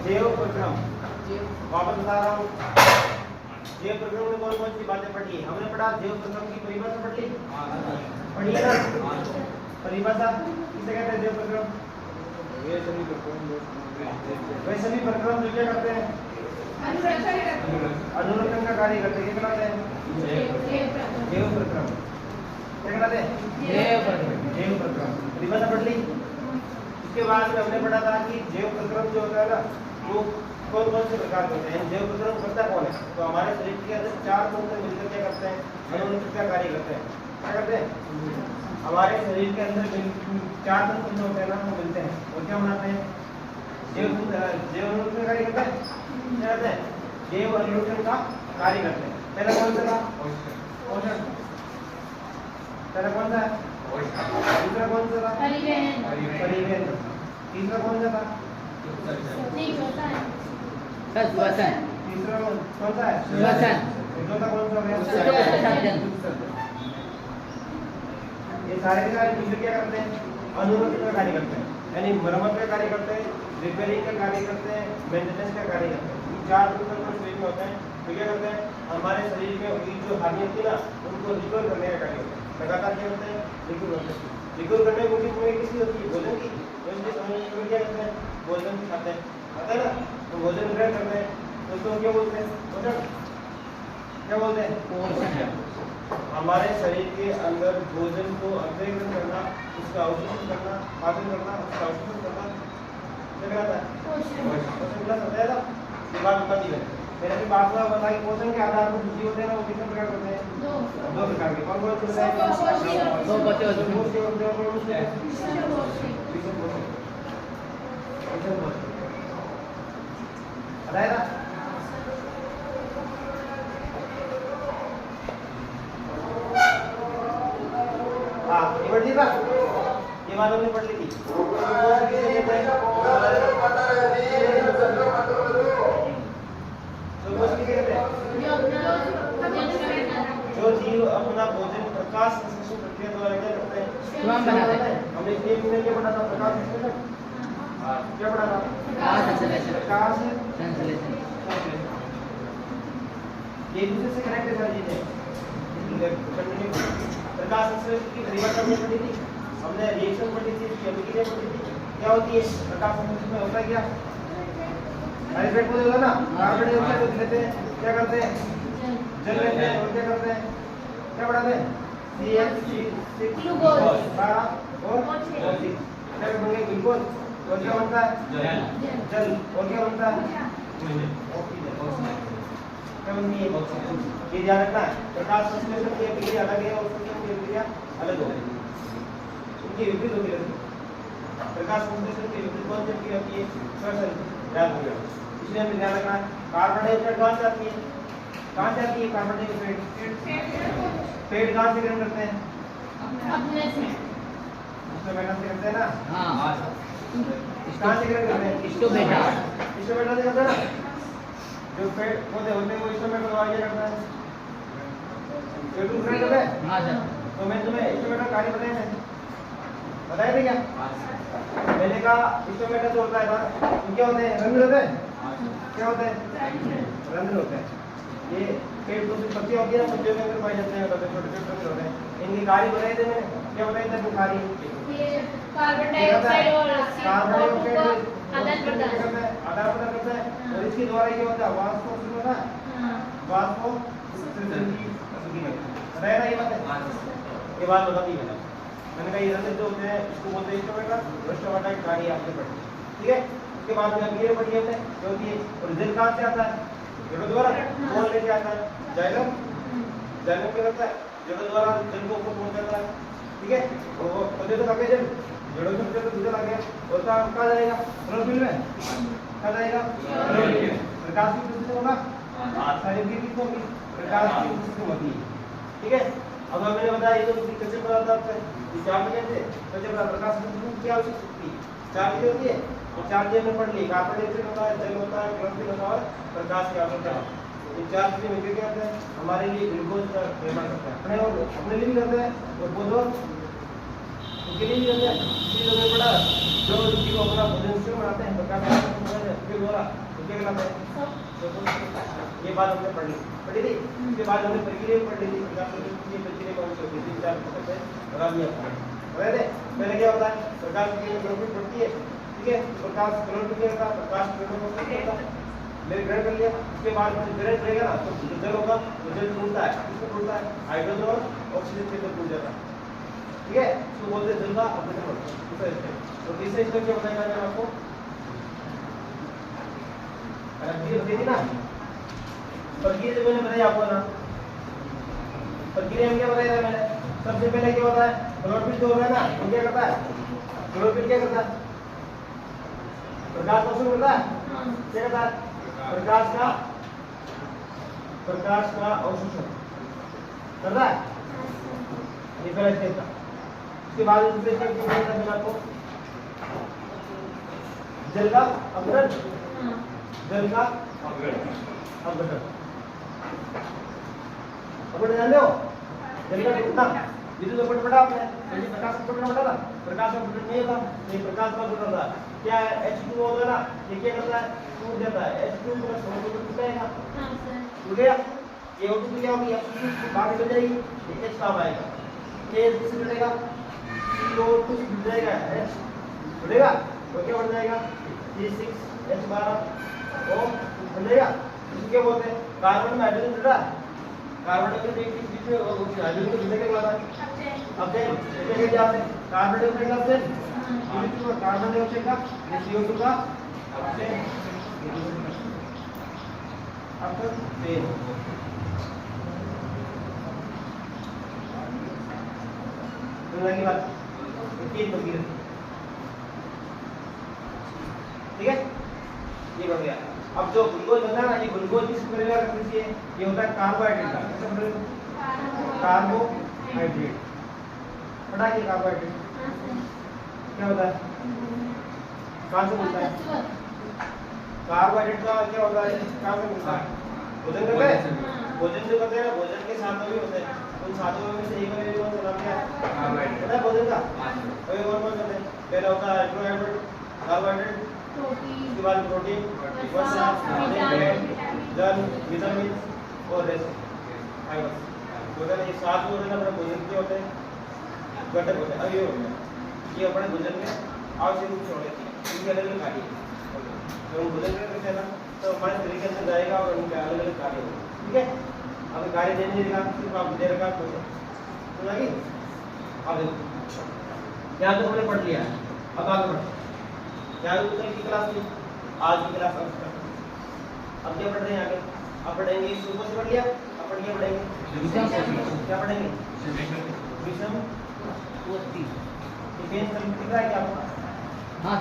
जैव प्रक्रम वापस बता रहा हूँ। जैव प्रक्रम में कौन कौन सी बातें पढ़ी? हमने पढ़ा जैव प्रक्रम की परिभाषा पढ़ी है ना? परिभाषा किसे कहते हैं? जैव प्रक्रम वे सभी प्रक्रम जो क्या करते हैं? अनुरक्षण का कार्य करते हैं। क्या कहलाते हैं? जैव प्रक्रम। क्या कहलाते हैं? जैव प्रक्रम। परिभाषा पढ़ ली। इसके बाद में हमने पढ़ा था कि जैव प्रक्रम जो होता है ना, वो कौन कौन से प्रकार के होते हैं? जैव प्रक्रम करता कौन है? तो हमारे शरीर के अंदर चार तंत्र मिलकर क्या करते हैं? अनुरक्षण का कार्य करते हैं। क्या करते हैं? हमारे शरीर के अंदर चार तंत्र जो होते हैं ना, वो मिलते हैं और क्या बनाते हैं? जैव अनुरक्षण कार्य करते हैं। क्या करते हैं? जैव अनुरक्षण का कार्य करते हैं। पहला कौन सा था? पोषण। पहला कौन सा है? दूसरा कौन सा था? परिवहन। तीसरा कौन सा था? श्वसन। तीसरा कौन सा है? श्वसन। चौथा कौन सा है? ये सारे के सारे मिलकर क्या करते हैं? अनुरक्षण का कार्य करते हैं, यानी मरम्मत का कार्य करते हैं, रिपेयरिंग का कार्य करते हैं, मेंटेनेंस का कार्य करते हैं। ये चार तंत्र शरीर में होते हैं। तो क्या करते हैं? हमारे शरीर में जो हानियां थी ना, उनको रिकवर करने का कार्य करते हैं। लगातार क्या करते हैं? रिकवर करते हैं। रिकवर करने की कोशिश में किसकी होती है? भोजन की। तो इसलिए समझ क्या करते हैं? भोजन खाते हैं, आता है ना? तो भोजन ग्रहण करते हैं, तो उसको क्या बोलते हैं? पोषण। क्या बोलते हैं? पोषण। हमारे शरीर के अंदर भोजन को अग्रहण करना, उसका अवशोषण करना, पाचन करना, उसका अवशोषण करना, क्या कहलाता है? पोषण प्लस होता है ना? ये बात बताती है। मैंने भी बात हुआ बता कि पोषण के आधार पर जीव होते हैं ना, वो कितने प्रकार होते हैं? दो प्रकार के। कौन कौन से होते हैं? बताया ना? हाँ, ये पढ़ ली था? ये बात हमने पढ़ ली थी। जो जीव अपना भोजन प्रकाश संश्लेषण प्रक्रिया द्वारा क्या करते हैं? हमने इसलिए क्या पढ़ा था? प्रकाश संश्लेषण। क्या पढ़ा था? प्रकाश संश्लेषण। ये दूसरे से कनेक्ट है सारी चीजें। प्रकाश संश्लेषण की परिभाषा हमने पढ़ी थी। हमने रिएक्शन पढ़ी थी, अभिक्रिया पढ़ी थी। क्या होती है प्रकाश संश्लेषण में? होता क्या? हाइड्रेट को होगा ना, कार्बन डाइऑक्साइड लेते हैं, क्या करते हैं? जल लेते हैं और क्या करते हैं? क्या बढ़ाते हैं? CH6 ग्लूकोज और O6। क्या बनेगा? ग्लूकोज। और क्या बनता है? जल। और क्या बनता है? ऑक्सीजन। क्या बनती है? ये ध्यान रखना है। प्रकाश संश्लेषण की प्रक्रिया अलग है और ऑक्सीजन की प्रक्रिया अलग होगी, उनकी विपरीत होती है। प्रकाश संश्लेषण की विपरीत कौन सी प्रक्रिया होती है? श्वसन। ध्यान रखना, इसलिए हमें ध्यान रखना है। कार्बन डाइऑक्साइड कहाँ से आती है? कहाँ से आती है कार्बन डाइऑक्साइड? पेट कहाँ से ग्रहण करते हैं? अपने से। स्टोमेटा से करते हैं ना? हाँ। कहाँ से ग्रहण करते हैं? स्टोमेटा से करते हैं ना? जो पेट पौधे होते हैं वो स्टोमेटा द्वारा क्या करता है? पेट ग्रहण करता है। हाँ सर। तो मैं तुम्हें स्टोमेटा कार्य बताए थे क्या? मैंने कहा स्टोमेटा जो होता है ना, क्या होते हैं? रंध्र होते हैं। क्या होते हैं? रंध्र होते हैं। ये पेड़ को पत्तियां होती है ना, पत्तियों के अंदर पाए जाते हैं, छोटे छोटे रंध्र होते हैं। इनकी कार्य बताए थे मैंने। क्या बताए थे? कार्य कार्बन डाइऑक्साइड और आदान प्रदान करता है। और इसके द्वारा क्या होता है? वाष्पोत्सर्जन होता है। वाष्पोत्सर्जन की बताया ना? ये बात है, ये बात बता दी मैंने कहा ये रंध्र जो होते हैं इसको बोलते हैं स्टोमेटा। और स्टोमेटा की कार्य आपने पढ़ी, ठीक है? उसके बाद में अगली पढ़ी हमने जो होती है। और जल कहाँ से आता है? जड़ों द्वारा। कौन लेके आता है? जाइलम। जाइलम क्या करता है? जड़ों द्वारा जल को ऊपर पहुंचाता है, ठीक है? और वो पौधे तो खाते जल, जड़ों से पहुंचे तो दूसरा आ गया और कहाँ जाएगा? क्लोरोफिल में। कहाँ जाएगा? क्लोरोफिल में। प्रकाश की वजह से होगा। सारी की किसको होगी? प्रकाश की वजह से होती है, ठीक है? अब मैंने बताया ये तो कैसे पता था आपको? ये चार में कैसे? तो जब प्रकाश की क्या आवश्यकता है? चार चीजें होती है। तो चार चीजें हमने पढ़ ली। कार्बन डाइऑक्साइड होता है, जल होता है, क्लोरोफिल होता है और प्रकाश की आवश्यकता है। ये चार चीजें मिलकर क्या होता है? हमारे लिए ग्लूकोज का निर्माण करता है। अपने लिए भी करता है और पौधों के लिए भी करता है। इसलिए हमने पढ़ा जो जीव अपना भोजन से बनाते हैं प्रकाश के द्वारा क्या कहलाता है? ये बात हमने पढ़ी थी। इसके बाद हमने प्रक्रिया पढ़ ली थी। प्रक्रिया कौन सी होती है? 3-4 पकड़ते हैं और अब ये पहले क्या होता है? प्रकाश की क्लोरोफिल पड़ती है, ठीक है? प्रकाश क्लोरोफिल क्या होता है? प्रकाश क्लोरोफिल होता है। मेरे ग्रहण कर लिया। उसके बाद जब ग्रहण करेगा ना तो जल होगा, तो जल टूटता है। किसमें टूटता है? हाइड्रोजन और ऑक्सीजन के अंदर टूट जाता है, ठीक है? इसको बोलते हैं जल का अपघटन होता है। दूसरा स्टेप। तो तीसरा स्टेप क्या बताएगा मैं आपको? प्रक्रिया ना, प्रक्रिया जो मैंने बताई आपको ना, प्रक्रिया में क्या बताया था मैंने? सबसे पहले क्या होता है? क्लोरोफिल जो होता है ना, वो क्या करता है? क्लोरोफिल क्या करता है? प्रकाश अवशोषण करता है। क्या करता है? प्रकाश का अवशोषण करता है। ये पहला स्टेप था। उसके बाद दूसरे स्टेप क्या बताया था मैंने आपको? जल का अपघटन। जल का अपघटन जान लो। जल का टूटना, ये तो अपघटन पढ़ा आपने। ये प्रकाश का अपघटन पढ़ा था। प्रकाश का अपघटन नहीं होता, ये प्रकाश का अपघटन होता है। क्या है? H2O होता है ना, ये क्या करता है? टूट जाता है। H2 प्लस O2 टूट जाएगा। टूट गया। ये O2 क्या होगी? बाहर निकल जाएगी, ये H काम आएगा। ये किससे मिलेगा? CO2 मिल जाएगा। H मिलेगा तो क्या बन जाएगा? C6H12O बन जाएगा। इसको क्या बोलते हैं? कार्बन में हाइड्रोजन जुड़ा है। कार्बन के बीच में हाइड्रोजन को जुड़ने के बाद अब देखिए क्या है? कार्बन डाइऑक्साइड का ऑक्सीजन, कार्बन डाइऑक्साइड का CO2 का ऑक्सीजन आफ्टर फेज। तो लगी बात, तीन प्रक्रिया, ठीक है? ये हो गया। अब जो ग्लूकोज बनता है ना, ये ग्लूकोज किस प्रकार का है? ये होता है कार्बोहाइड्रेट का। कैसा बनेगा? कार्बोहाइड्रेट। पता है कार्बोहाइड्रेट क्या होता है? कहाँ से मिलता है? कार्बोहाइड्रेट का क्या होता है? कहाँ से मिलता है? भोजन करते हैं। भोजन जो करते हैं, भोजन के साथ भी होते हैं। उन सातों में से एक में कौन सा नाम क्या है? कार्बोहाइड्रेट। पता है भोजन का? कोई और कौन करते हैं? पहला होता है हाइड्रोहाइड्रेट, कार्बोहाइड्रेट, उसके बाद प्रोटीन, वसा, जल, विटामिन और रेस्ट फाइबर। टोटल ये 7 होते हैं अपने भोजन के होते हैं, घटक होते हैं। अब ये हो गया, ये अपने भोजन में आवश्यक रूप से होने चाहिए। इनके अलग अलग कार्य जब हम भोजन करते हैं ना, तो हमारे शरीर के अंदर जाएगा और उनके अलग अलग कार्य होंगे, ठीक है? अब कार्य देने देगा, सिर्फ आप दे रखा तो लगी। अब यहाँ तो हमने पढ़ लिया है। अब आगे बढ़ते क्या की क्लास में आज की क्लास अब क्या पढ़ रहे हैं आगे? अब पढ़ेंगे सुपर से पढ़ लिया। अब पढ़िए पढ़ेंगे क्या पढ़ेंगे? विषम उत्पत्ति। ये पेज दिख रहा है क्या आपको? हाँ।